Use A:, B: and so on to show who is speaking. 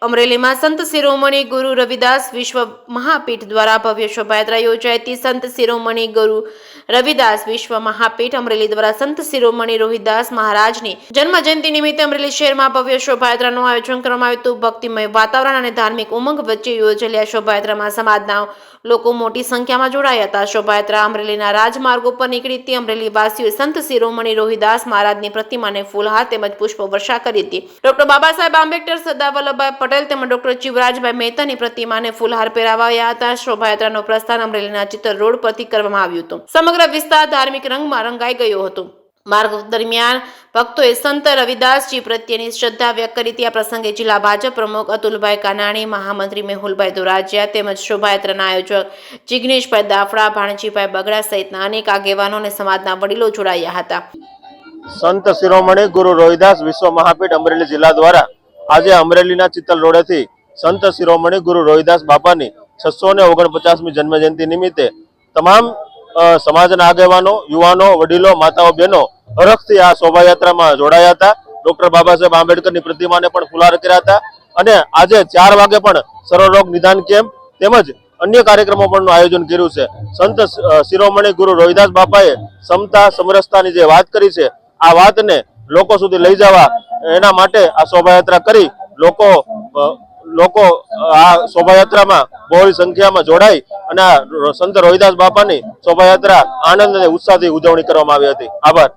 A: અમરેલીમાં સંત શિરોમણી ગુરુ રવિદાસ વિશ્વ મહાપીઠ દ્વારા ભવ્ય શોભાયાત્રા યોજાઈ હતી। સંત શિરોમણી ગુરુ રવિદાસ વિશ્વ મહાપીઠ અમરેલી દ્વારા સંત શિરોમણી રોહિદાસ મહારાજની જન્મ જયંતિ નિમિત્તે અમરેલી શહેરમાં ભવ્ય શોભાયાત્રાનું આયોજન કરવામાં આવ્યું હતું। ભક્તિમય વાતાવરણ અને ધાર્મિક ઉમંગ વચ્ચે યોજેલી આ શોભાયાત્રામાં સમાજના લોકો મોટી સંખ્યામાં જોડાયા હતા। શોભાયાત્રા અમરેલીના રાજમાર્ગો પર નીકળી હતી। અમરેલી વાસીઓએ સંત શિરોમણી રોહિદાસ મહારાજની પ્રતિમાને ફૂલહાર તેમજ પુષ્પ વર્ષા કરી હતી। ડોક્ટર બાબા સાહેબ આંબેડકર, સરદાર વલ્લભભાઈ પટેલ તેમજ ડોક્ટર ચિવરાજભાઈ મહેતાની પ્રતિમાને ફૂલહાર પહેરાવાયા હતા। શોભાયાત્રાનો પ્રસ્થાન અમરેલીના ચિત્તર રોડ પરથી કરવામાં આવ્યું હતું। સમગ્ર વિસ્તાર ધાર્મિક રંગમાં રંગાઈ ગયો હતો। માર્ગ દરમિયાન ભક્તોએ સંત રવિદાસજી પ્રત્યેની શ્રદ્ધા વ્યક્ત કરી હતી। આ પ્રસંગે જિલ્લા ભાજપ પ્રમુખ અતુલભાઈ કાનાણી, મહામંત્રી મેહુલભાઈ દોરાજીયા તેમજ શોભાયાત્રાના આયોજક જિગ્નેશભાઈ દાફડા, ભાણજીભાઈ બગડા સહિતના અનેક આગેવાનો અને સમાજના વડીલો જોડાયા હતા।
B: સંત શિરોમણી ગુરુ રોહિદાસ વિશ્વ મહાપીઠ અમરેલી જિલ્લા દ્વારા આજે અમરેલીના ચિત્તલ રોડેથી સંત શિરોમણી ગુરુ રોહિદાસ બાપાની 649મી જન્મજયંતિ નિમિત્તે તમામ સમાજના આગેવાનો, યુવાનો, વડીલો, માતાઓ, બહેનો હરખથી આ શોભાયાત્રામાં જોડાયા હતા। ડોક્ટર બાબા સાહેબ આંબેડકરની પ્રતિમાને પણ ફુલાર કર્યા હતા અને આજે 4 વાગે પણ સર્વરોગ નિદાન કેમ્પ તેમજ અન્ય કાર્યક્રમો પણ આયોજન કર્યું છે। સંત શિરોમણી ગુરુ રોહિદાસ બાપાએ સમતા સમરસતાની જે વાત કરી છે, આ વાતને લોકો સુધી લઈ જવા એના માટે આ શોભાયાત્રા કરી લોકો આ શોભાયાત્રામાં બહોળી સંખ્યામાં જોડાઈ અને સંત રોહિદાસ બાપાની શોભાયાત્રા આનંદ અને ઉત્સાહથી ઉજવણી કરવામાં આવી હતી। આભાર।